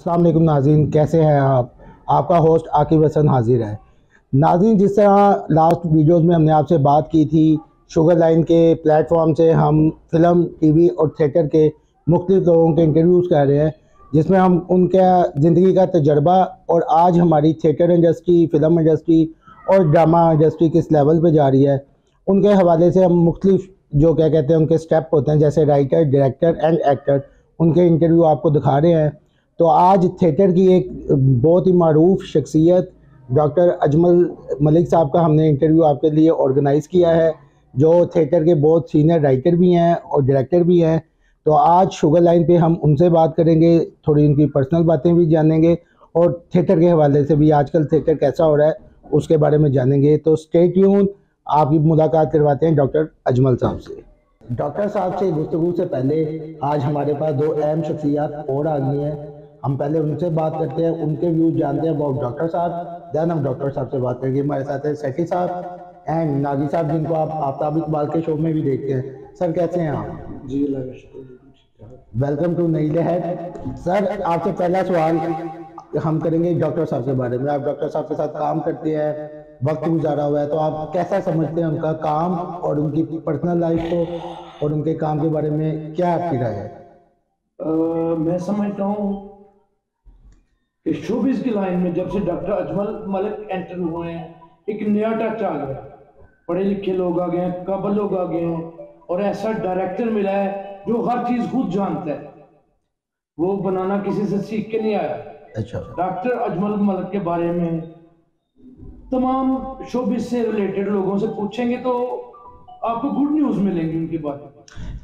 अस्सलाम वालेकुम नाज़रीन, कैसे हैं आप। आपका होस्ट आकिब हसन हाजिर है। नाज़रीन, जिस तरह लास्ट वीडियोस में हमने आपसे बात की थी, शुगर लाइन के प्लेटफॉर्म से हम फिल्म, टीवी और थिएटर के मुख्तलिफ लोगों के इंटरव्यूज़ कर रहे हैं, जिसमें हम उनका ज़िंदगी का तजर्बा और आज हमारी थिएटर इंडस्ट्री, फिल्म इंडस्ट्री और ड्रामा इंडस्ट्री किस लेवल पे जा रही है, उनके हवाले से हम मुख्तलिफ जो क्या कहते हैं उनके स्टेप होते हैं, जैसे राइटर, डायरेक्टर एंड एक्टर, उनके इंटरव्यू आपको दिखा रहे हैं। तो आज थिएटर की एक बहुत ही मारूफ शख्सियत डॉक्टर अजमल मलिक साहब का हमने इंटरव्यू आपके लिए ऑर्गेनाइज़ किया है, जो थिएटर के बहुत सीनियर राइटर भी हैं और डायरेक्टर भी हैं। तो आज शुगर लाइन पे हम उनसे बात करेंगे, थोड़ी उनकी पर्सनल बातें भी जानेंगे और थिएटर के हवाले से भी आजकल थिएटर कैसा हो रहा है उसके बारे में जानेंगे। तो स्टे ट्यून, आपकी मुलाकात करवाते हैं डॉक्टर अजमल साहब से। डॉक्टर साहब से गुफ्तगू से पहले आज हमारे पास दो अहम शख्सियत और आ गई हैं। हम पहले उनसे बात करते हैं, उनके व्यूज जानते हैं अबाउट डॉक्टर साहब, दैन हम डॉक्टर साहब से बात करेंगे। हमारे साथ है सेठी साहब एंड नागी साहब, जिनको आप आफ्ताब इकबाल के शो में भी देखते हैं। सर कैसे हैं आप? जी, वेलकम टू नई लहर। सर, आपसे पहला सवाल हम करेंगे डॉक्टर साहब के बारे में। आप डॉक्टर साहब के साथ काम करते हैं, वक्त गुजारा हुआ है, तो आप कैसा समझते हैं उनका काम और उनकी पर्सनल लाइफ को, और उनके काम के बारे में क्या आपकी राय है? मैं समझता हूँ कि शोबिज़ की लाइन में जब से डॉक्टर अजमल मलिक एंटर हुए हैं, एक नया टच आ गया। पढ़े लिखे लोग आ गए हैं, काबिल लोग आ गए हैं, और ऐसा डायरेक्टर मिला है जो हर चीज़ खुद जानता है, वो बनाना किसी से सीख के नहीं आया। अच्छा। डॉक्टर अजमल मलिक के बारे में तमाम शोबिज़ से रिलेटेड लोगों से पूछेंगे तो आपको गुड न्यूज़ मिलेंगी उनकी बात।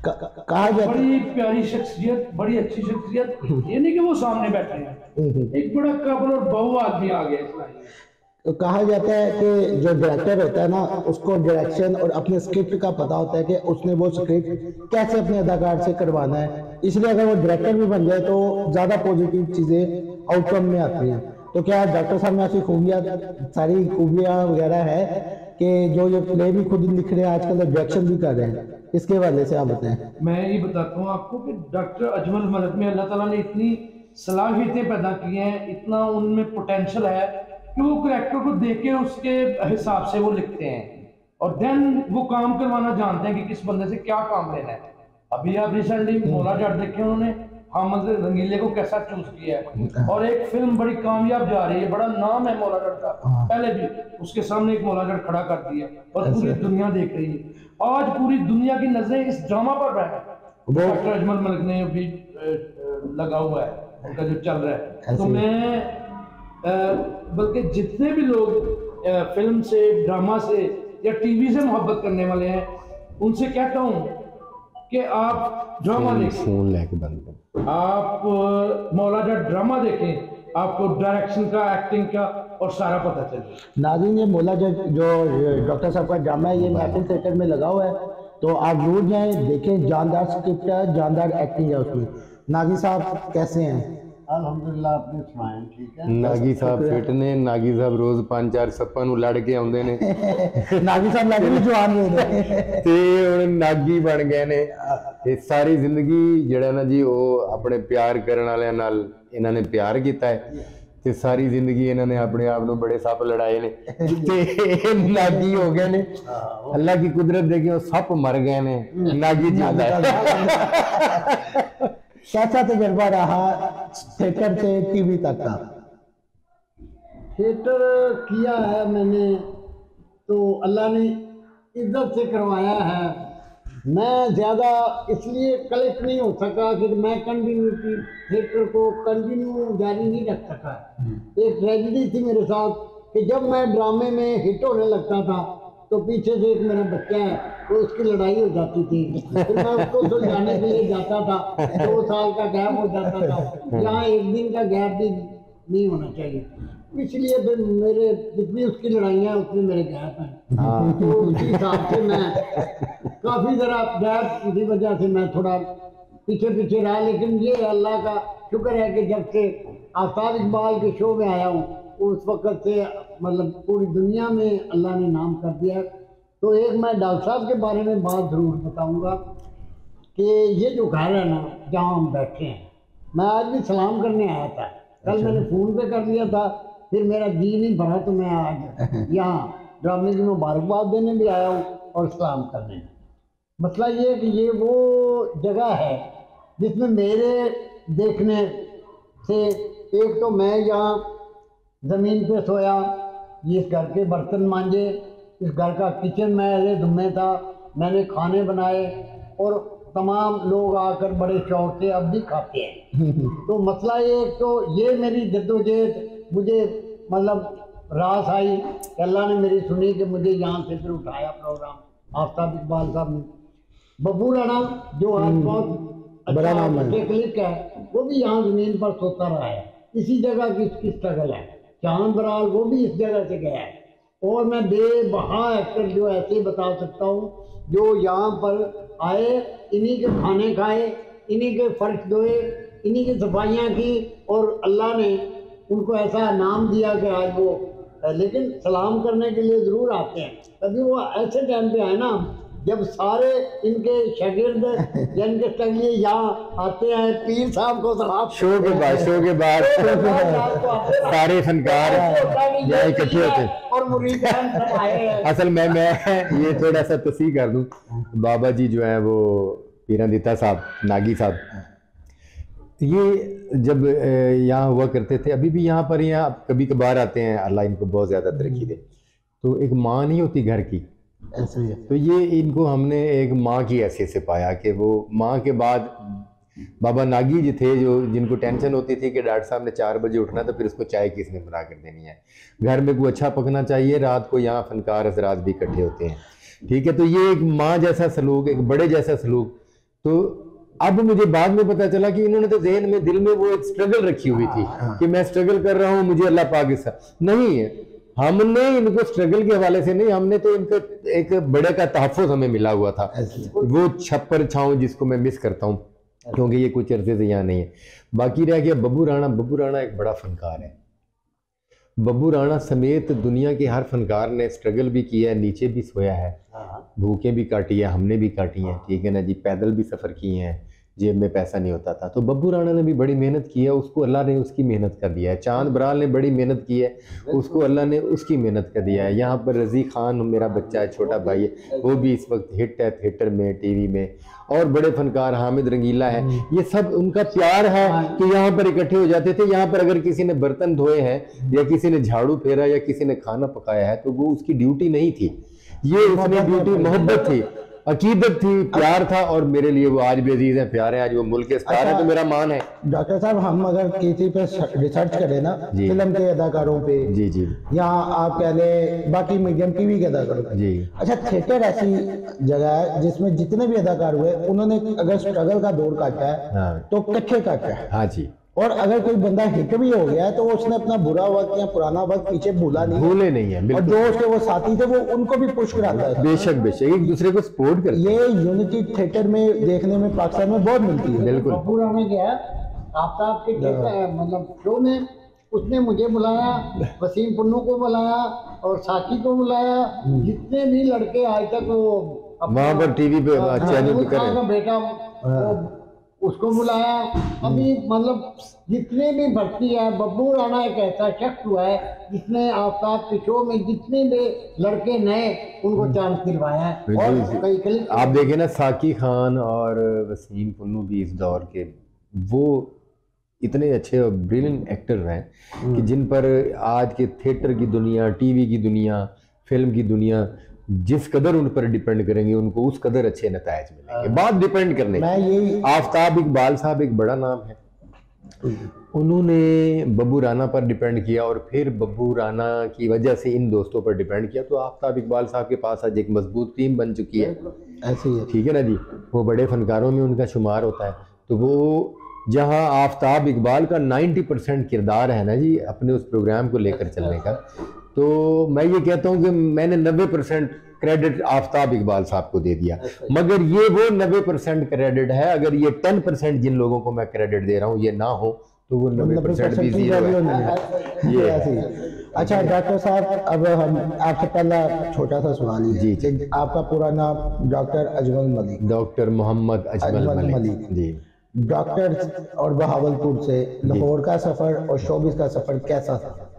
कहा जाता बड़ी प्यारी शख्सियत, बड़ी अच्छी शख्सियत, ये नहीं कि वो सामने बैठे हैं, एक बड़ा काबिल और बहु आदमी आ गया इस लाइन में। तो कहा जाता है कि जो डायरेक्टर होता है ना, उसको डायरेक्शन और अपने स्क्रिप्ट का पता होता है कि उसने वो स्क्रिप्ट कैसे अपने अदाकार से करवाना है, इसलिए अगर वो डायरेक्टर भी बन जाए तो ज़्यादा पॉजिटिव चीज़ें आउटकम में आती हैं। तो क्या डॉक्टर साहब में ऐसी खूबियाँ, सारी खूबियाँ वगैरह है कि जो ये प्ले भी खुद लिख रहे हैं आजकल, डायरेक्शन भी कर रहे हैं, इसके वाले से आप बताएं। मैं ये बताता हूँ आपको कि डॉक्टर अजमल मलिक में अल्लाह ताला ने इतनी सलाहियतें पैदा की हैं, इतना उनमें पोटेंशियल है कि वो करैक्टर को देख के उसके हिसाब से वो लिखते हैं और देन वो काम करवाना जानते हैं कि किस बंदे से क्या काम लेना है। अभी आप रिसेंटली मौला जट देखे, उन्होंने हामिद रंगीले को कैसा चूज किया है, और एक फिल्म बड़ी कामयाब जा रही है, बड़ा नाम है मौला जट का। पहले भी उसके सामने एक मौला जट खड़ा कर दिया और पूरी दुनिया देख रही है। आज पूरी दुनिया की नजरें इस ड्रामा पर है डॉक्टर अजमल मलिक ने अभी लगा हुआ है, उनका जो चल रहा है। तो मैं बल्कि जितने भी लोग फिल्म से, ड्रामा से या टीवी से मोहब्बत करने वाले हैं, उनसे कहता हूँ कि आप ड्रामा देखें, आप मौला जट ड्रामा देखें, आपको डायरेक्शन का, एक्टिंग का और सारा पता चले। नाज़रीन, ये मौला जट जो डॉक्टर साहब का ड्रामा है, ये महफिल थिएटर में लगा हुआ है, तो आप जरूर जाएं, देखें। जानदार स्क्रिप्ट है, जानदार एक्टिंग है उसमें। नागी साहब कैसे हैं? अल्हम्दुलिल्लाह, अपने सुनाएं। ठीक है। नागी साहब फिट ने, नागी साहब रोज 5-4 सप्पां नूं लड़ के आउंदे ने। नागी साहब लग भी जवान हुए ने ते हुण नागी बन गए ने। ये सारी जिंदगी जिहड़ा ना जी वो अपने प्यार करन वालियां नाल इन्हां ने प्यार कीता है, ते सारी जिंदगी इन्हां ने अपने आप नूं बड़े सप लड़ाए ने ते नागी हो गए ने। अल्लाह की कुदरत देखी, वो सप मर गए ने, नागी जिंदा है। कैसा तजर्बा रहा थिएटर से टीवी तक का? थिएटर किया है मैंने, तो अल्लाह ने इज्जत से करवाया है। मैं ज़्यादा इसलिए कलेक्ट नहीं हो सका कि मैं कंटिन्यूटी थिएटर को कंटिन्यू जारी नहीं रख सका। एक ट्रेजेडी थी मेरे साथ कि जब मैं ड्रामे में हिट होने लगता था तो पीछे से एक मेरा बच्चा है, तो उसकी लड़ाई हो जाती थी, फिर मैं उसको सुलझाने के लिए जाता था। 2 साल का गैप हो जाता था, जहाँ 1 दिन का गैप भी नहीं होना चाहिए, इसलिए फिर मेरे जितनी उसकी लड़ाइयाँ हैं उसमें मेरे गैप हैं। तो उसी हिसाब से मैं काफ़ी ज़रा गैप, इसी वजह से मैं थोड़ा पीछे पीछे रहा। लेकिन ये अल्लाह का शुक्र है कि जब से आफ्ताब इकबाल के शो में आया हूँ, उस वक़्त से मतलब पूरी दुनिया में अल्लाह ने नाम कर दिया। तो एक मैं डॉक्टर साहब के बारे में बात ज़रूर बताऊंगा कि ये जो घर है ना जहाँ हम बैठे हैं, मैं आज भी सलाम करने आया था, कल मैंने फ़ोन पे कर लिया था, फिर मेरा जी नहीं भरा तो मैं आज यहाँ ड्रामे की मुबारकबाद देने भी आया हूँ और सलाम करने। मसला ये है कि ये वो जगह है जिसमें मेरे देखने से, एक तो मैं यहाँ ज़मीन पे सोया, इस घर के बर्तन मांजे, इस घर का किचन मेरे ज़िम्मे था, मैंने खाने बनाए और तमाम लोग आकर बड़े शौक से अब भी खाते हैं। तो मसला ये, तो ये मेरी जद्दोजहद मुझे मतलब रास आई कि अल्लाह ने मेरी सुनी कि मुझे यहाँ से फिर उठाया प्रोग्राम आफ्ताब इकबाल साहब ने। बब्बू राणा जो आज बहुत बड़ा नाम है, क्लिक है, वो भी यहाँ ज़मीन पर सोता रहा है, इसी जगह की इसकी स्ट्रगल है। चांद बराल वो भी इस जगह से गया है। और मैं बेबहा एक्टर जो ऐसे बता सकता हूँ जो यहाँ पर आए, इन्हीं के खाने खाए, इन्हीं के फर्श धोए, इन्हीं की सफाइयाँ की और अल्लाह ने उनको ऐसा नाम दिया कि आज वो, लेकिन सलाम करने के लिए ज़रूर आते हैं। कभी वो ऐसे टाइम पे आए ना जब सारे इनके शागिर्द या इनके टंगे यहाँ आते हैं, पीर साहब को सलाम शो के बाद सारे फनकार यहाँ इकट्ठे होते हैं और मुरीदान सब आए हैं। असल में ये थोड़ा सा तस्वीर कर दूं, बाबा जी जो है वो पीरंदिता साहब नागी साहब, ये जब यहाँ हुआ करते थे, अभी भी यहाँ पर यहाँ कभी कभार आते हैं, अल्लाह इनको बहुत ज़्यादा तरक्की दे। तो एक माँ नहीं होती घर की, ऐसे ही है। तो ये इनको हमने एक माँ की हैसियत से पाया कि वो माँ के बाद बाबा नागी जी थे जो जिनको टेंशन होती थी कि डॉक्टर साहब ने 4 बजे उठना तो फिर उसको चाय किसने बना कर देनी है, घर में कुछ अच्छा पकना चाहिए, रात को यहाँ फनकार हज़रात भी इकट्ठे होते हैं। ठीक है, तो ये एक माँ जैसा सलूक, एक बड़े जैसा सलूक। तो अब मुझे बाद में पता चला कि इन्होंने तो ज़हन में, दिल में वो एक स्ट्रगल रखी हुई थी कि मैं स्ट्रगल कर रहा हूँ, मुझे अल्लाह पाक इसका नहीं है। हमने इनको स्ट्रगल के हवाले से नहीं, हमने तो इनका एक बड़े का तहफ़्फ़ुज़ हमें मिला हुआ था, वो छप्पर छाँव जिसको मैं मिस करता हूँ क्योंकि ये कुछ अरसे से यहाँ नहीं है। बाकी रह गया बब्बू राणा। बब्बू राणा एक बड़ा फनकार है। बब्बू राणा समेत दुनिया के हर फनकार ने स्ट्रगल भी किया है, नीचे भी सोया है, भूखें भी काटी है, हमने भी काटी हैं, ठीक है ना जी, पैदल भी सफ़र किए हैं, जेब में पैसा नहीं होता था। तो बब्बू राणा ने भी बड़ी मेहनत की है, उसको अल्लाह ने उसकी मेहनत कर दिया है। चांद बराल ने बड़ी मेहनत की है, उसको अल्लाह ने उसकी मेहनत कर दिया है। यहाँ पर रज़ी खान मेरा बच्चा है, छोटा भाई है, वो भी इस वक्त हिट है थिएटर में, टीवी में। और बड़े फनकार हामिद रंगीला है, ये सब उनका प्यार है कि यहाँ पर इकट्ठे हो जाते थे। यहाँ पर अगर किसी ने बर्तन धोए हैं या किसी ने झाड़ू फेरा या किसी ने खाना पकाया है तो वो उसकी ड्यूटी नहीं थी, ये उसने ड्यूटी मोहब्बत थी, अकीदत थी, प्यार था। और मेरे लिए वो आज भी अजीज है, प्यार है, आज वो मुल्क के स्टार है, तो मेरा मान है। डॉक्टर साहब, हम अगर किसी पे रिसर्च करें ना, फिल्म के अदाकारों पे, जी जी, यहाँ आप कह लें बाकी मीडियम टीवी के अदाकारों पे, जी, अच्छा थिएटर ऐसी जगह है जिसमें जितने भी अदाकार हुए उन्होंने अगर स्ट्रगल का दौर काटा है हाँ, तो कट्ठे काटा है। हाँ जी। और अगर कोई बंदा हिट भी हो गया है तो उसने अपना बुरा वक्त या पुराना वक्त पीछे भूला नहीं, भूले नहीं है। और जो उसके वो साथी थे वो उनको भी पुश कराता है। बेशक बेशक, एक दूसरे को सपोर्ट करते हैं। ये यूनिटी थिएटर में देखने में पाकिस्तान में बहुत मिलती है। बिल्कुल। बब्बू राणा गया आफ्ताब के मतलब शो में, उसने मुझे बुलाया, वसीम पुन्नू को बुलाया और साकी को बुलाया, जितने भी लड़के आज तक वो वहाँ पर टीवी पे चैनल पे करें, बेटा उसको बुलाया। अभी मतलब जितने भी भर्ती है, बब्बू राणा एक ऐसा शख्स हुआ है जिसने आफ्ताब के शो में जितने भी लड़के नए उनको चांस दिलवाया है। और कई क्लिप आप देखें ना, साकी खान और वसीम पुन्नू भी इस दौर के वो इतने अच्छे और ब्रिलियंट एक्टर हैं कि जिन पर आज के थिएटर की दुनिया, टीवी की दुनिया, फिल्म की दुनिया जिस कदर उन पर डिपेंड करेंगे उनको उस कदर अच्छे नतायज मिलेंगे। बात डिपेंड करने की। आफ्ताब इकबाल साहब एक बड़ा नाम है, उन्होंने बब्बू राणा पर डिपेंड किया और फिर बब्बू राणा की वजह से इन दोस्तों पर डिपेंड किया, तो आफ्ताब इकबाल साहब के पास आज एक मजबूत टीम बन चुकी है। ऐसी है, ठीक है ना जी, वो बड़े फनकारों में उनका शुमार होता है। तो वो जहाँ आफ्ताब इकबाल का 90% किरदार है ना जी अपने उस प्रोग्राम को लेकर चलने का, तो मैं ये कहता हूँ कि मैंने 90% क्रेडिट आफ्ताब इकबाल साहब को दे दिया, मगर ये वो 90% क्रेडिट है। अगर ये 10% जिन लोगों को मैं क्रेडिट दे रहा हूँ ये ना हो तो वो 90% भी जीरो है। ये अच्छा डॉक्टर साहब, अब हम आपसे पहला छोटा सा सवाल ही है जी, आपका पूरा नाम doctor Ajmal Malik? Doctor Mohammad Ajmal Malik ji. Doctor और बहावलपुर से लाहौर का सफर और शोबिस का सफर कैसा था?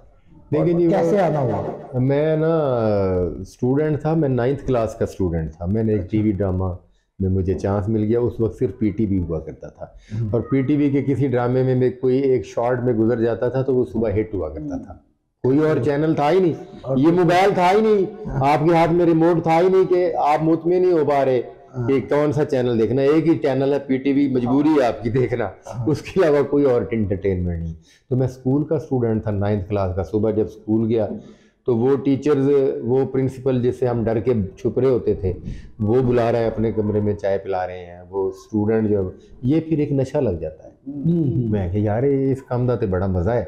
देखिए जी, कैसे आना हुआ? मैं ना स्टूडेंट था, मैं 9th क्लास का स्टूडेंट था। मैंने एक टीवी ड्रामा में मुझे चांस मिल गया। उस वक्त सिर्फ पीटीवी हुआ करता था, और पीटीवी के किसी ड्रामे में मैं कोई एक शॉर्ट में गुजर जाता था तो वो सुबह हिट हुआ करता था। कोई और चैनल था ही नहीं, ये मोबाइल था ही नहीं, आपके हाथ में रिमोट था ही नहीं कि आप मुतमिन नहीं हो पा रहे कि कौन सा चैनल देखना। एक ही चैनल है पीटीवी, मजबूरी है आपकी देखना, उसके अलावा कोई और एंटरटेनमेंट नहीं। तो मैं स्कूल का स्टूडेंट था 9th क्लास का। सुबह जब स्कूल गया तो वो टीचर्स, वो प्रिंसिपल जिससे हम डर के छुप रहे होते थे, वो बुला रहे हैं अपने कमरे में, चाय पिला रहे हैं। वो स्टूडेंट जो, ये फिर एक नशा लग जाता है। मैं कि यार इस काम का तो बड़ा मज़ा है।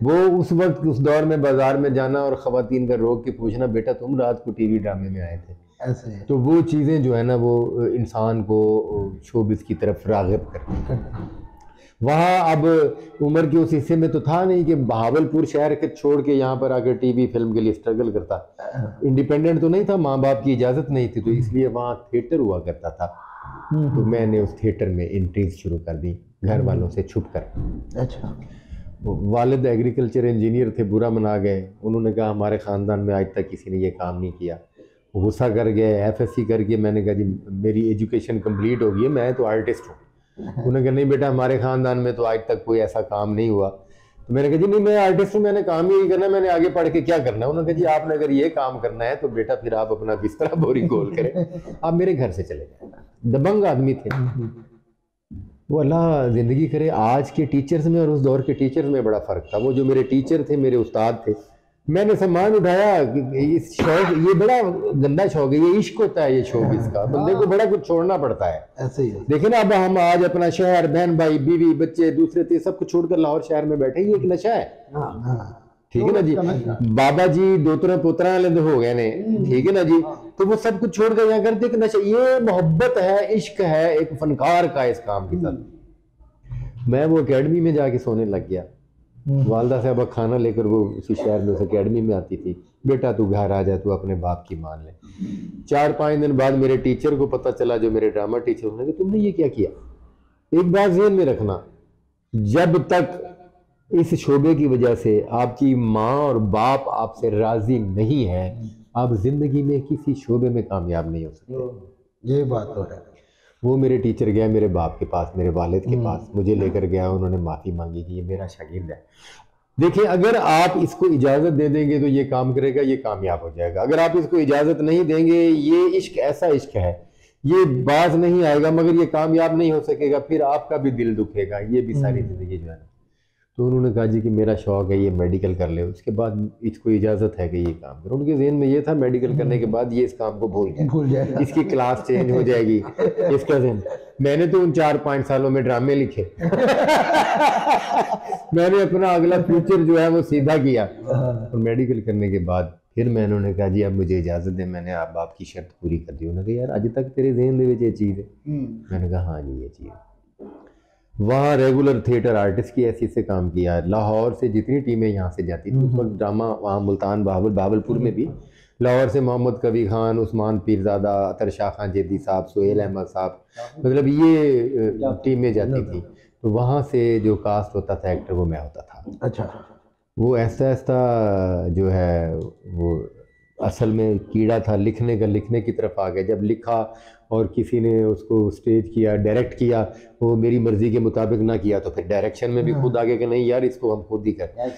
वो उस वक्त उस दौर में बाजार में जाना और ख़वातीन का रोक के पूछना, बेटा तुम रात को टीवी ड्रामे में आए थे? ऐसे तो वो चीज़ें जो है ना, वो इंसान को शोबिस की तरफ राग़िब करती हैं। वहाँ अब उम्र के उस हिस्से में तो था नहीं कि बहावलपुर शहर के छोड़ के यहाँ पर आकर टीवी फिल्म के लिए स्ट्रगल करता। इंडिपेंडेंट तो नहीं था, माँ बाप की इजाज़त नहीं थी, तो इसलिए वहाँ थिएटर हुआ करता था। तो मैंने उस थिएटर में एंट्रीज शुरू कर दी घर वालों से छुप कर। अच्छा। वालिद एग्रीकल्चर इंजीनियर थे, बुरा मना गए। उन्होंने कहा हमारे ख़ानदान में आज तक किसी ने ये काम नहीं किया। गुस्सा कर गए। एफएससी करके मैंने कहा जी मेरी एजुकेशन कंप्लीट हो गई है, मैं तो आर्टिस्ट हूँ। उन्होंने कहा नहीं बेटा, हमारे ख़ानदान में तो आज तक कोई ऐसा काम नहीं हुआ। तो मैंने कहा जी नहीं, मैं आर्टिस्ट हूँ, मैंने काम ही नहीं करना, मैंने आगे पढ़ के क्या करना है। उन्होंने कहा जी आपने अगर ये काम करना है तो बेटा फिर आप अपना बिस्तरा बोरी गोल करें, आप मेरे घर से चले जाए। दबंग आदमी थे वो, अल्लाह ज़िंदगी करे। आज के टीचर्स में और उस दौर के टीचर्स में बड़ा फ़र्क था। वो जो मेरे टीचर थे, मेरे उस्ताद थे, मैंने सम्मान उठाया। इस शौक, ये बड़ा गंदा शौक है, ये इश्क होता है ये शौक इसका। बंदे को बड़ा कुछ छोड़ना पड़ता है। ऐसे ही देखिए ना, अब हम आज अपना शहर, बहन भाई, बीवी, बच्चे, दूसरे थे, सब कुछ छोड़कर लाहौर शहर में बैठे, ये एक नशा है। ठीक है ना जी। बाबा जी दोतरा पोतरा वाले तो हो गए ने, ठीक है ना जी। तो वो सब कुछ छोड़ कर यहाँ करते कि नशा, ये मोहब्बत है, इश्क है एक फनकार का इस काम के साथ। मैं वो एकेडमी में जाके सोने लग गया। वालदा साहबा खाना लेकर वो उसी शहर में उस एकेडमी में आती थी, बेटा तू घर आ जा, तू अपने बाप की मान ले। 4-5 दिन बाद मेरे टीचर को पता चला, जो मेरे ड्रामा टीचर, उन्होंने कहा तुमने ये क्या किया। एक बात ज़हन में रखना, जब तक इस शोबे की वजह से आपकी माँ और बाप आपसे राजी नहीं है, आप जिंदगी में किसी शोबे में कामयाब नहीं हो सकते। ये बात तो है। वो मेरे टीचर गया मेरे बाप के पास, मेरे वालिद के पास, मुझे लेकर गया। उन्होंने माफ़ी मांगी कि ये मेरा शागिर्द है। देखिए, अगर आप इसको इजाज़त दे देंगे तो ये काम करेगा, ये कामयाब हो जाएगा। अगर आप इसको इजाज़त नहीं देंगे, ये इश्क ऐसा इश्क है, ये बाज नहीं आएगा, मगर ये कामयाब नहीं हो सकेगा, फिर आपका भी दिल दुखेगा, ये भी सारी ज़िंदगी जो है ना। तो उन्होंने कहा जी कि मेरा शौक़ है ये मेडिकल कर ले, उसके बाद इसको इजाज़त है कि ये काम करो। उनके ज़हन में ये था मेडिकल करने के बाद ये इस काम को भूल जाएगा, इसकी क्लास चेंज हो जाएगी, इसका ज़हन। मैंने तो उन 4-5 सालों में ड्रामे लिखे। मैंने अपना अगला फ्यूचर जो है वो सीधा किया। और मेडिकल करने के बाद फिर मैंने उन्होंने कहा जी अब मुझे इजाज़त दें, मैंने आप आपकी शर्त पूरी कर दी। उन्होंने कहा यार अज तक तेरे ज़हन में ये चीज़ है। मैंने कहा हाँ जी ये चीज़ है। वहाँ रेगुलर थिएटर आर्टिस्ट की हैसियत से काम किया। लाहौर से जितनी टीमें यहाँ से जाती थी उस वक्त ड्रामा वहाँ मुल्तान, बहावलपुर में भी लाहौर से मोहम्मद कबीर खान, उस्मान पीरज़ादा, अतर शाह खान जद्दी साहब, सुहेल अहमद साहब, मतलब ये टीमें जाती थी। तो वहाँ से जो कास्ट होता था एक्टर वो मैं होता था। अच्छा। वो ऐसा ऐसा जो है वो असल में कीड़ा था लिखने का, लिखने की तरफ आ गया। जब लिखा और किसी ने उसको स्टेज किया, डायरेक्ट किया, वो मेरी मर्ज़ी के मुताबिक ना किया तो फिर डायरेक्शन में भी खुद आगे कि नहीं यार इसको हम खुद ही करें।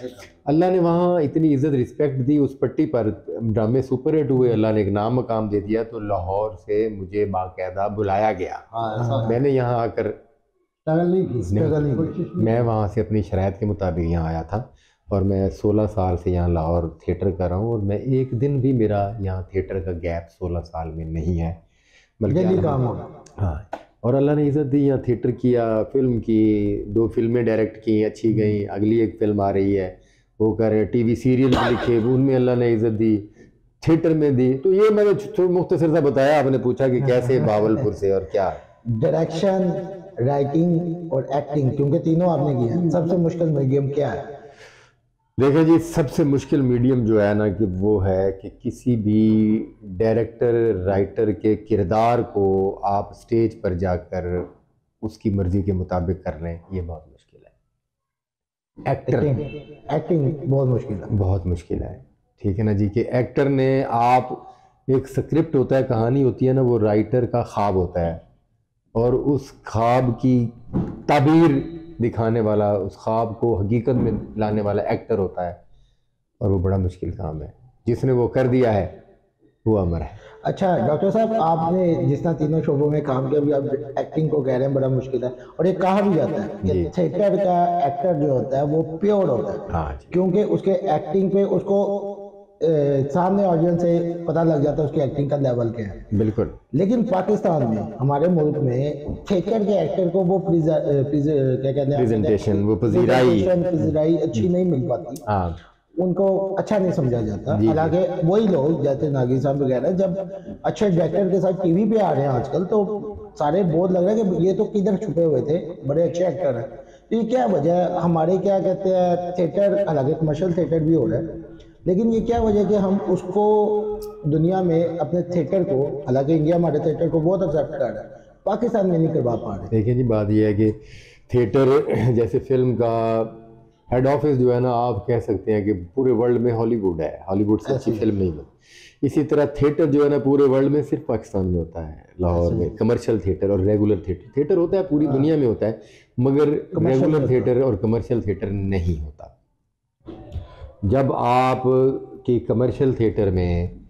अल्लाह ने वहाँ इतनी इज़्ज़त रिस्पेक्ट दी उस पट्टी पर, ड्रामे सुपर हिट हुए, अल्लाह ने एक नाम मकाम दे दिया। तो लाहौर से मुझे बाकायदा बुलाया गया। मैंने यहाँ आकर मैं वहाँ से अपनी शराइत के मुताबिक यहाँ आया था और मैं 16 साल से यहाँ लाहौर थिएटर कर रहा हूँ। और मैं एक दिन भी मेरा यहाँ थिएटर का गैप 16 साल में नहीं है, बल्कि काम होगा। हाँ, और अल्लाह ने इज़्ज़त दी। यहाँ थिएटर किया, फिल्म की, 2 फिल्में डायरेक्ट की, अच्छी गई। अगली एक फिल्म आ रही है वो कर रहे, टीवी सीरियल लिखे, उनमें अल्लाह ने इज़्ज़त दी, थिएटर में दी। तो ये मैंने मुख्तसर सा बताया। आपने पूछा कि कैसे बहावलपुर से और क्या। डायरेक्शन, राइटिंग और एक्टिंग, क्योंकि तीनों आपने किया, सबसे मुश्किल मीडियम क्या है? देखिए जी, सबसे मुश्किल मीडियम जो है ना कि वो है कि किसी भी डायरेक्टर राइटर के किरदार को आप स्टेज पर जाकर उसकी मर्जी के मुताबिक कर रहे हैं, ये बहुत मुश्किल है। एक्टिंग बहुत मुश्किल है, बहुत मुश्किल है, ठीक है ना जी। कि एक्टर ने, आप एक स्क्रिप्ट होता है, कहानी होती है ना, वो राइटर का ख्वाब होता है और उस ख्वाब की ताबीर दिखाने वाला, उस ख्वाब को हकीकत में लाने वाला एक्टर होता है, और वो बड़ा मुश्किल काम है। जिसने वो कर दिया है वो अमर है। अच्छा डॉक्टर साहब, आपने जिस तरह तीनों शोबों में काम किया, अभी आप एक्टिंग को कह रहे हैं बड़ा मुश्किल है, और ये कहा भी जाता है कि थिएटर का एक्टर जो होता है वो प्योर होता है। हाँ जी। क्योंकि उसके एक्टिंग पे उसको सामने ऑडियंस से पता लग जाता है उसकी एक्टिंग का लेवल क्या है। बिल्कुल। लेकिन पाकिस्तान में, हमारे मुल्क में थिएटर के एक्टर को वो क्या कहते हैं, प्रेजेंटेशन, वो पजीराई अच्छी नहीं मिल पाती, हाँ, उनको अच्छा नहीं समझा जाता। हालांकि वही लोग जैसे नागिन साहब वगैरह जब अच्छे डायरेक्टर के साथ टीवी पे आ रहे हैं आजकल, तो सारे बहुत लग रहा है कि ये तो किधर छुपे हुए थे, बड़े अच्छे एक्टर हैं। तो ये क्या वजह है? हमारे क्या कहते हैं थिएटर, हालांकि कमर्शियल थिएटर भी हो रहा है, लेकिन ये क्या वजह है कि हम उसको दुनिया में अपने थिएटर को, हालांकि इंडिया हमारे थिएटर को बहुत एक्सेप्ट कर रहा है, पाकिस्तान में नहीं करवा पा रहे। देखिए जी, बात यह है कि थिएटर जैसे फिल्म का हेड ऑफिस जो है ना, आप कह सकते हैं कि पूरे वर्ल्ड में हॉलीवुड है, हॉलीवुड से अच्छी फिल्म नहीं बनती। इसी तरह थिएटर जो है ना पूरे वर्ल्ड में सिर्फ पाकिस्तान में होता है, लाहौर में। कमर्शियल थिएटर और रेगुलर थिएटर होता है, पूरी दुनिया में होता है, मगर रेगुलर थिएटर और कमर्शियल थिएटर नहीं होता। जब आप कि कमर्शियल थिएटर में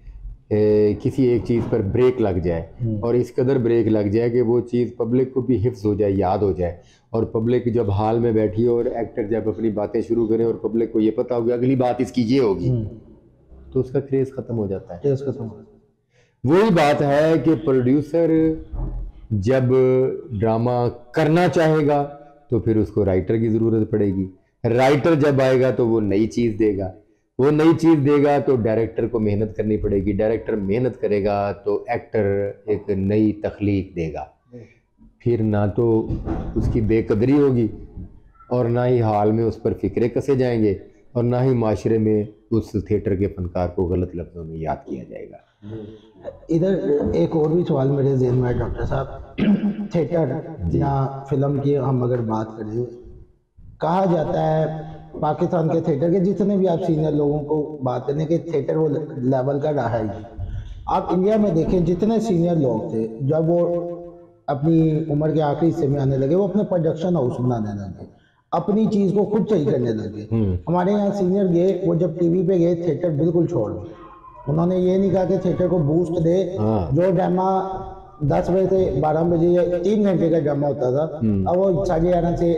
किसी एक चीज़ पर ब्रेक लग जाए, और इस कदर ब्रेक लग जाए कि वो चीज़ पब्लिक को भी हिफ्ज़ हो जाए, याद हो जाए, और पब्लिक जब हाल में बैठी हो और एक्टर जब अपनी बातें शुरू करें और पब्लिक को ये पता होगा अगली बात इसकी ये होगी, तो उसका क्रेज़ ख़त्म हो जाता है। वही बात है कि प्रोड्यूसर जब ड्रामा करना चाहेगा तो फिर उसको राइटर की ज़रूरत पड़ेगी। राइटर जब आएगा तो वो नई चीज़ देगा, वो नई चीज़ देगा तो डायरेक्टर को मेहनत करनी पड़ेगी, डायरेक्टर मेहनत करेगा तो एक्टर एक नई तख्लीक देगा। फिर ना तो उसकी बेकदरी होगी और ना ही हाल में उस पर फिक्रे कसे जाएंगे, और ना ही माशरे में उस थिएटर के फनकार को गलत लफ्ज़ों में याद किया जाएगा। इधर एक और भी सवाल मेरे ज़हन में है डॉक्टर साहब, थिएटर या फिल्म की हम अगर बात करें, कहा जाता है पाकिस्तान के थिएटर के, जितने भी आप सीनियर लोगों को बात करें कि थिएटर वो लेवल का रहा है। आप इंडिया में देखें, जितने सीनियर लोग थे जब वो अपनी उम्र के आखिरी हिस्से में आने लगे, वो अपने प्रोडक्शन हाउस बनाने लगे, अपनी चीज़ को खुद सही करने लगे। हमारे यहाँ सीनियर गए, वो जब टीवी पे गए थिएटर बिल्कुल छोड़ दिए। उन्होंने ये नहीं कहा कि थिएटर को बूस्ट दे, जो ड्रामा 10 बजे से 12 बजे या 3 घंटे का ड्रामा होता था, अब वो 11:30 से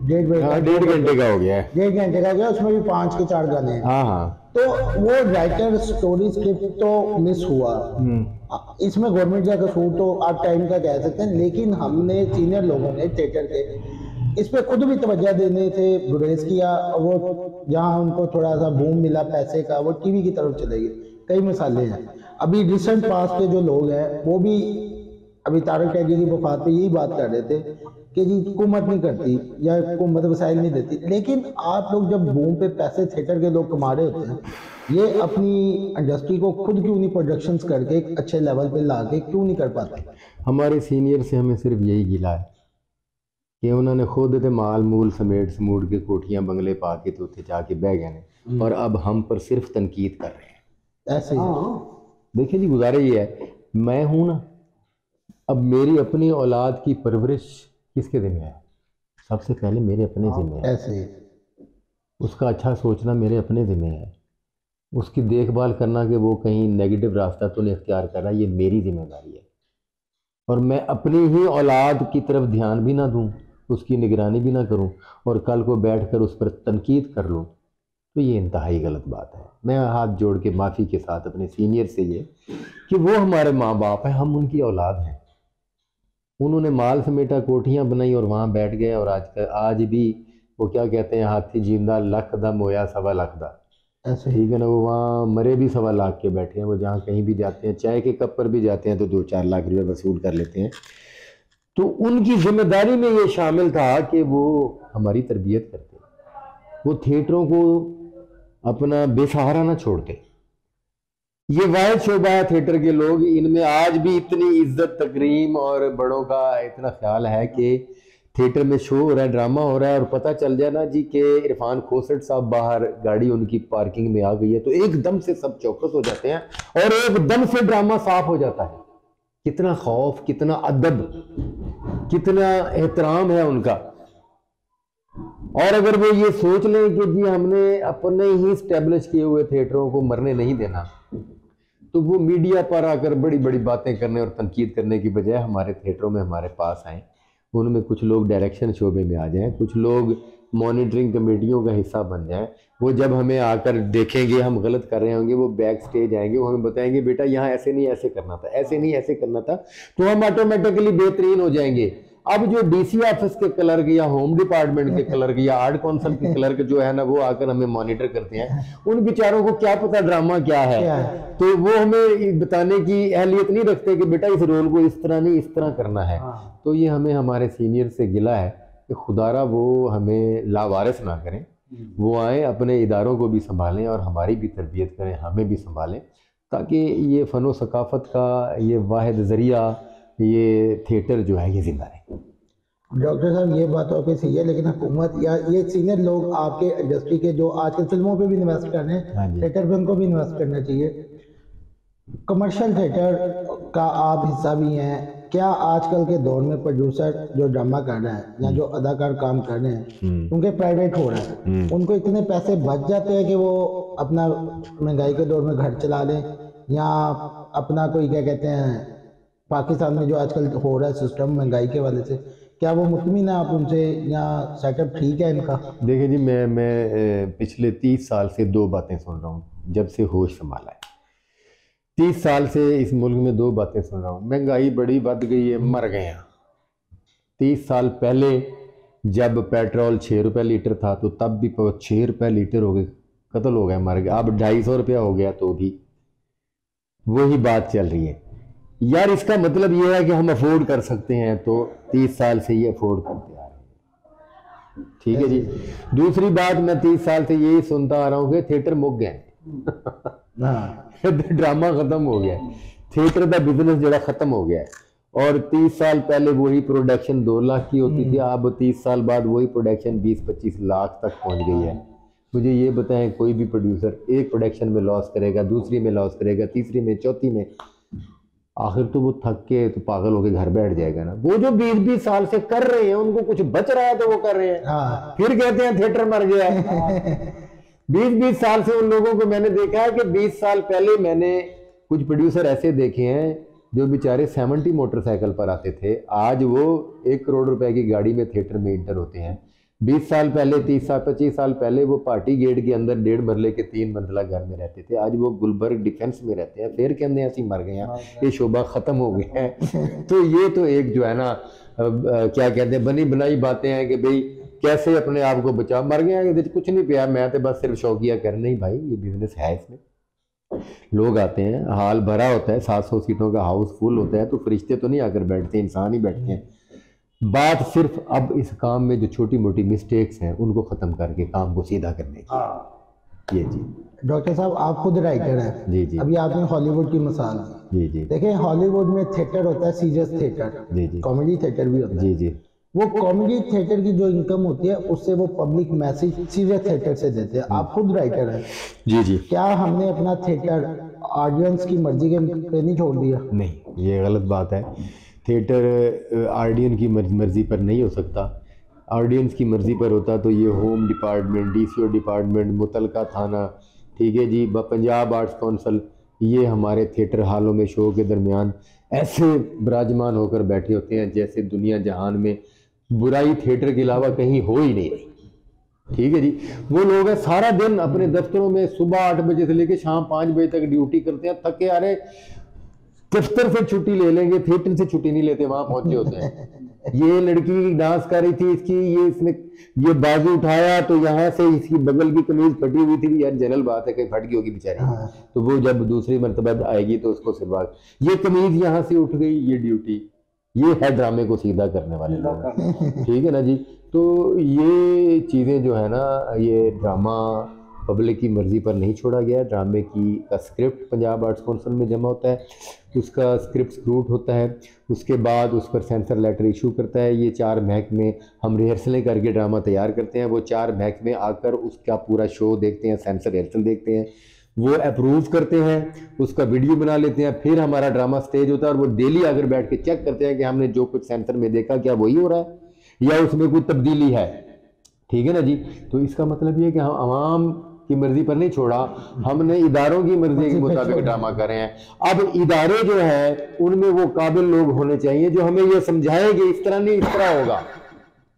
1:30 बजे, 1.5 घंटे का हो गया है, 1.5 घंटे का हो गया, उसमें भी 5 के 4 गाने हैं। हाँ। तो वो राइटर स्टोरी स्क्रिप्ट तो मिस हुआ, इसमें गवर्नमेंट का कसूर तो आप टाइम का कह सकते हैं, लेकिन हमने सीनियर लोगों ने थिएटर के इस पे खुद भी तवज्जो देने थे, गुरेज किया, और वो जहाँ उनको थोड़ा सा बूम मिला पैसे का, वो टीवी की तरफ चले गए। कई मिसालें हैं। अभी रिसेंट पास के जो लोग हैं वो भी अभी तारक टैगी की वफात पे यही बात कर रहे थे कि जी हुकूमत नहीं करती या हुकूमत वसाइल नहीं देती, लेकिन आप लोग जब बूम पे पैसे थिएटर के लोग कमा रहे होते हैं, ये अपनी इंडस्ट्री को खुद क्यों नहीं प्रोडक्शंस करके एक अच्छे लेवल पे ला के क्यों नहीं कर पाते? हमारे सीनियर से हमें सिर्फ यही गिला है कि उन्होंने खुद थे माल मूल समेट समूट के कोठियाँ बंगले पा के तो उसे जाके बह गए, और अब हम पर सिर्फ तनकीद कर रहे हैं। ऐसे ही देखिए जी, गुजारा ये है, मैं हूँ ना, अब मेरी अपनी औलाद की परवरिश किसके ज़िम्मे है? सबसे पहले मेरे अपने ज़िम्मे है। ऐसे ही उसका अच्छा सोचना मेरे अपने ज़िम्मे है, उसकी देखभाल करना कि वो कहीं नेगेटिव रास्ता तो नहीं इख्तियार कर रहा, ये मेरी जिम्मेदारी है। और मैं अपनी ही औलाद की तरफ ध्यान भी ना दूँ, उसकी निगरानी भी ना करूँ, और कल को बैठ कर उस पर तनकीद कर लूँ, तो ये इंतहाई गलत बात है। मैं हाथ जोड़ के माफ़ी के साथ अपने सीनियर से ये कि वो हमारे माँ बाप हैं, हम उनकी औलाद हैं। उन्होंने माल समेटा, कोठियाँ बनाई और वहाँ बैठ गए, और आज भी वो क्या कहते हैं, हाथी जिंदा लख दा मोया 1.25 लाख दा, ऐसे ठीक है ना। वो वहाँ मरे भी 1.25 लाख के बैठे हैं। वो जहाँ कहीं भी जाते हैं, चाय के कप पर भी जाते हैं तो 2-4 लाख रुपये वसूल कर लेते हैं। तो उनकी जिम्मेदारी में ये शामिल था कि वो हमारी तरबियत करते, वो थिएटरों को अपना बेसहारा ना छोड़ दे। ये वाहिद शोबा है थिएटर के लोग, इनमें आज भी इतनी इज्जत तकरीम और बड़ों का इतना ख्याल है कि थिएटर में शो हो रहा है, ड्रामा हो रहा है, और पता चल जाए ना जी कि इरफान खोसट साहब बाहर गाड़ी उनकी पार्किंग में आ गई है, तो एकदम से सब चौकस हो जाते हैं और एकदम से ड्रामा साफ हो जाता है। कितना खौफ, कितना अदब, कितना एहतराम है उनका। और अगर वो ये सोच लें कि जी हमने अपने ही स्टैब्लिश किए हुए थिएटरों को मरने नहीं देना, तो वो मीडिया पर आकर बड़ी बड़ी बातें करने और तनकीद करने की बजाय हमारे थिएटरों में हमारे पास आएँ। उनमें कुछ लोग डायरेक्शन शोबे में आ जाएं, कुछ लोग मॉनिटरिंग कमेटियों का हिस्सा बन जाएं। वो जब हमें आकर देखेंगे हम गलत कर रहे होंगे, वो बैक स्टेज आएंगे, वो हमें बताएंगे बेटा यहाँ ऐसे नहीं ऐसे करना था, ऐसे नहीं ऐसे करना था, तो हम ऑटोमेटिकली बेहतरीन हो जाएंगे। अब जो डीसी ऑफिस के क्लर्क या होम डिपार्टमेंट के क्लर्क या आर्ट काउंसिल के क्लर्क जो है ना, वो आकर हमें मॉनिटर करते हैं, उन बेचारों को क्या पता ड्रामा क्या है, तो वो हमें बताने की अहलियत नहीं रखते कि बेटा इस रोल को इस तरह नहीं इस तरह करना है। तो ये हमें हमारे सीनियर से गिला है कि खुदारा वो हमें लावारिस ना करें, वो आए अपने इदारों को भी संभालें और हमारी भी तरबियत करें, हमें भी संभालें, ताकि ये फ़न व सकाफ़त का ये वाहिद ज़रिया ये थिएटर जो है ये जिंदा रहे। डॉक्टर साहब ये बात आपकी सही है, लेकिन हुकूमत या ये सीनियर लोग आपके इंडस्ट्री के जो आजकल फिल्मों पे भी इन्वेस्ट कर रहे हैं, थिएटर पे उनको भी इन्वेस्ट करना चाहिए। कमर्शियल थिएटर का आप हिस्सा भी हैं, क्या आजकल के दौर में प्रोड्यूसर जो ड्रामा कर रहे हैं या जो अदाकार काम कर रहे हैं उनके प्राइवेट हो रहे हैं, उनको इतने पैसे बच जाते हैं कि वो अपना महंगाई के दौर में घर चला लें, या अपना कोई क्या कहते हैं पाकिस्तान में जो आजकल हो रहा है सिस्टम महंगाई के वाले से, क्या वो मुतमिन है आप उनसे, या सेटअप ठीक है इनका? देखिए जी, मैं पिछले 30 साल से दो बातें सुन रहा हूँ जब से होश संभाला है। 30 साल से इस मुल्क में दो बातें सुन रहा हूँ। महंगाई बड़ी बढ़ गई है, मर गए हैं। 30 साल पहले जब पेट्रोल 6 रुपये लीटर था तो तब भी 6 रुपये लीटर हो गए, कत्ल हो गए, मर गए। अब 250 रुपया हो गया तो भी वही बात चल रही है। यार इसका मतलब ये है कि हम अफोर्ड कर सकते हैं, तो 30 साल से ये अफोर्ड करते आ रहे हैं, ठीक है जी। दूसरी बात, मैं 30 साल से यही सुनता आ रहा हूँ कि थिएटर मुक गए ड्रामा खत्म हो गया, थिएटर का बिजनेस जरा खत्म हो गया है। और 30 साल पहले वही प्रोडक्शन 2 लाख की होती थी, अब 30 साल बाद वही प्रोडक्शन 20-25 लाख तक पहुंच गई है। मुझे ये बताएं, कोई भी प्रोड्यूसर एक प्रोडक्शन में लॉस करेगा, दूसरी में लॉस करेगा, तीसरी में, चौथी में, आखिर तो वो थक के तो पागल होके घर बैठ जाएगा ना। वो जो 20-20 साल से कर रहे हैं, उनको कुछ बच रहा है तो वो कर रहे हैं, फिर कहते हैं थिएटर मर गया है 20-20 साल से उन लोगों को मैंने देखा है कि 20 साल पहले मैंने कुछ प्रोड्यूसर ऐसे देखे हैं जो बेचारे 70 मोटरसाइकिल पर आते थे, आज वो 1 करोड़ रुपए की गाड़ी में थिएटर में इंटर होते हैं। 20 साल पहले, 30 साल, 25 साल पहले वो पार्टी गेट के अंदर 1.5 मरले के 3 मंजिला घर में रहते थे, आज वो गुलबर्ग डिफेंस में रहते हैं। फिर कहते हैं ऐसी मर गए हैं, ये शोभा खत्म हो गया है तो ये तो एक जो है ना क्या कहते हैं, बनी बनाई बातें हैं कि भाई कैसे अपने आप को बचा, मर गए हैं, कुछ नहीं पिया, मैं तो बस सिर्फ शौकिया कर। नहीं भाई, ये बिजनेस है, इसमें लोग आते हैं, हाल भरा होता है, 700 सीटों का हाउस फुल होता है, तो फरिश्ते तो नहीं आकर बैठते, इंसान ही बैठते हैं। बात सिर्फ अब इस काम में जो छोटी मोटी मिस्टेक्स हैं उनको ख़त्म करके काम को सीधा करने की। ये जी डॉक्टर साहब, आप खुद राइटर हैं। जी जी। अभी आपने हॉलीवुड की मिसाल दी। जी जी। देखिए, हॉलीवुड में थिएटर होता है सीरियस थिएटर, जी जी, कॉमेडी थिएटर भी होता है। जी जी। वो कॉमेडी थिएटर की जो इनकम होती है उससे वो पब्लिक मैसेज सीरियस थिएटर से देते हैं। आप खुद राइटर हैं। जी जी। क्या हमने अपना थिएटर ऑडियंस की मर्जी के पे नहीं छोड़ दिया? नहीं, ये गलत बात है। थिएटर ऑडियंस की मर्जी पर नहीं हो सकता। ऑडियंस की मर्जी पर होता तो ये होम डिपार्टमेंट, डीसीओ डिपार्टमेंट, मुतलका थाना, ठीक है जी, पंजाब आर्ट्स काउंसिल, ये हमारे थिएटर हालों में शो के दरमियान ऐसे विराजमान होकर बैठे होते हैं जैसे दुनिया जहान में बुराई थिएटर के अलावा कहीं हो ही नहीं रही। ठीक है जी। वो लोग हैं सारा दिन अपने दफ्तरों में सुबह 8 बजे से लेकर शाम 5 बजे तक ड्यूटी करते हैं, थके आ रहे, दफ्तर से छुट्टी ले लेंगे, थिएटर से छुट्टी नहीं लेते, वहां पहुंचे होते हैं। ये लड़की डांस कर रही थी, इसकी इसने ये बाजू उठाया तो यहाँ से इसकी बगल की कमीज फटी हुई थी, यार जनरल बात है कहीं फट गई होगी बेचारी, तो वो जब दूसरी मरतबा आएगी तो उसको सिलवा, ये कमीज यहाँ से उठ गई, ये ड्यूटी, ये है ड्रामे को सीधा करने वाले लोग। ठीक है ना जी। तो ये चीज़ें जो है ना, ये ड्रामा पब्लिक की मर्ज़ी पर नहीं छोड़ा गया। ड्रामे का स्क्रिप्ट पंजाब आर्ट्स काउंसिल में जमा होता है, उसका स्क्रिप्ट स्क्रूट होता है, उसके बाद उस पर सेंसर लेटर इशू करता है। ये 4 महकमे हम रिहर्सलें करके ड्रामा तैयार करते हैं, वो 4 महकमे आकर उसका पूरा शो देखते हैं, सेंसर रिहर्सल देखते हैं, वो अप्रूव करते हैं, उसका वीडियो बना लेते हैं, फिर हमारा ड्रामा स्टेज होता है और वो डेली आकर बैठ के चेक करते हैं कि हमने जो कुछ सेंसर में देखा क्या वही हो रहा है या उसमें कोई तब्दीली है। ठीक है ना जी। तो इसका मतलब ये है कि हम आवाम की मर्जी पर नहीं छोड़ा, हमने इदारों की मर्जी के मुताबिक ड्रामा कर रहे हैं। अब इदारे जो है उनमें वो काबिल लोग होने चाहिए जो हमें ये समझाएं कि इस तरह नहीं इस तरह होगा।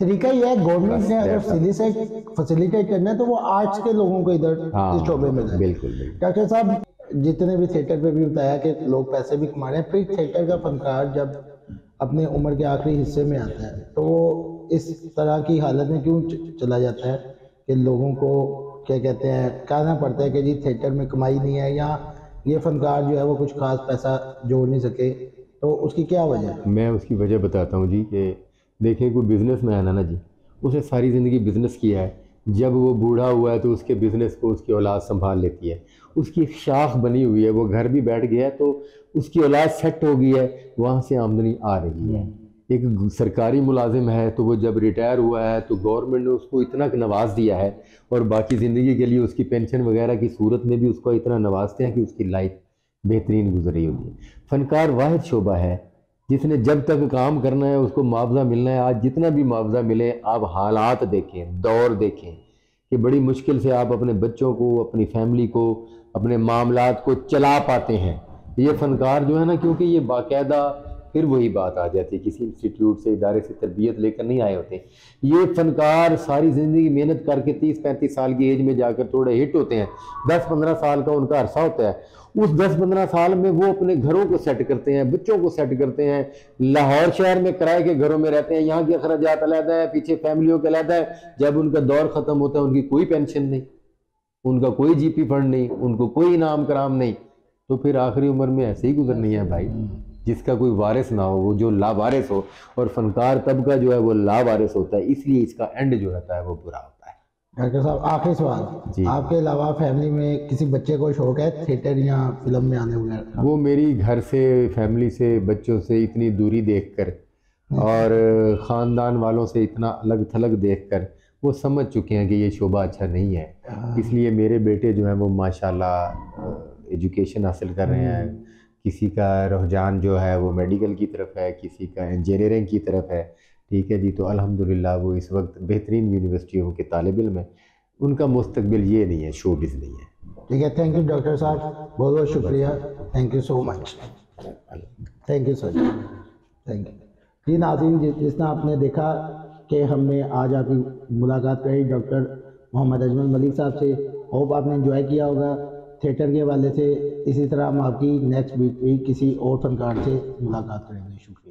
तरीका यह है, गवर्नमेंट ने अगर सीधी से फैसिलिटेट करना है तो वो आर्ट्स के लोगों को इधर इस शोबे में लाए। बिल्कुल। डॉक्टर साहब, जितने भी थिएटर पे भी बताया कि लोग पैसे भी कमा रहे हैं, फिर थिएटर का फनकार जब अपने उम्र के आखिरी हिस्से में आता है तो वो इस तरह की हालत में क्यों चला जाता है कि लोगों को क्या कहते हैं कहना पड़ता है कि जी थिएटर में कमाई नहीं है या ये फनकार जो है वो कुछ खास पैसा जोड़ नहीं सके, तो उसकी क्या वजह है? मैं उसकी वजह बताता हूँ जी कि देखिए कोई बिज़नेस मैन है ना जी, उसने सारी ज़िंदगी बिज़नेस किया है, जब वो बूढ़ा हुआ है तो उसके बिज़नेस को उसकी औलाद संभाल लेती है, उसकी एक शाख बनी हुई है, वो घर भी बैठ गया है तो उसकी औलाद सेट हो गई है, वहाँ से आमदनी आ रही है। एक सरकारी मुलाजिम है तो वो जब रिटायर हुआ है तो गवर्नमेंट ने उसको इतना नवाज दिया है और बाकी ज़िंदगी के लिए उसकी पेंशन वगैरह की सूरत में भी उसको इतना नवाजते हैं कि उसकी लाइफ बेहतरीन गुजर रही होगी। फनकार वाहिद शोबा है जिसने जब तक काम करना है उसको मुआवजा मिलना है। आज जितना भी मुआवजा मिले, आप हालात देखें, दौर देखें कि बड़ी मुश्किल से आप अपने बच्चों को, अपनी फैमिली को, अपने मामलात को चला पाते हैं। ये फनकार जो है ना, क्योंकि ये बाकायदा फिर वही बात आ जाती है, किसी इंस्टीट्यूट से, इदारे से तरबियत लेकर नहीं आए होते। ये फनकार सारी ज़िंदगी मेहनत करके 30-35 साल की एज में जाकर थोड़े हिट होते हैं। 10-15 साल का उनका अरसा होता है। उस 10-15 साल में वो अपने घरों को सेट करते हैं, बच्चों को सेट करते हैं। लाहौर शहर में किराए के घरों में रहते हैं, यहाँ की अखराजात अलग है, पीछे फैमिलियों के अलग है। जब उनका दौर ख़त्म होता है उनकी कोई पेंशन नहीं, उनका कोई जीपी फंड नहीं, उनको कोई इनाम कराम नहीं, तो फिर आखिरी उम्र में ऐसे ही गुजरनी है भाई। जिसका कोई वारिस ना हो, वो जो लावारिस हो, और फनकार तब का जो है वो लावारिस होता है, इसलिए इसका एंड जो रहता है वो बुरा होता है। डॉक्टर साहब, आखिरी सवाल, आपके अलावा फैमिली में किसी बच्चे को शौक है थिएटर या फिल्म में आने वगैरह? वो मेरी घर से, फैमिली से, बच्चों से इतनी दूरी देखकर और ख़ानदान वालों से इतना अलग थलग देखकर वो समझ चुके हैं कि ये शोबा अच्छा नहीं है। इसलिए मेरे बेटे जो हैं वो माशाल्लाह एजुकेशन हासिल कर रहे हैं। किसी का रुझान जो है वो मेडिकल की तरफ है, किसी का इंजीनियरिंग की तरफ है। ठीक है जी। तो अल्हम्दुलिल्लाह वो इस वक्त बेहतरीन यूनिवर्सिटियों के तालिब इल्म है। उनका मुस्तकबिल ये नहीं है, शोबिज़ नहीं है। ठीक है, थैंक यू डॉक्टर साहब, बहुत बहुत शुक्रिया, thank you so much, thank you sir, thank you ji. नाज़रीन, जिसने आपने देखा कि हमने आज आपकी मुलाकात करी डॉक्टर मोहम्मद अजमल मलिक साहब से। होप आपने एंजॉय किया होगा थिएटर के हवाले से। इसी तरह हम आपकी नेक्स्ट वीक किसी और फनकार से मुलाकात करेंगे। शुक्रिया।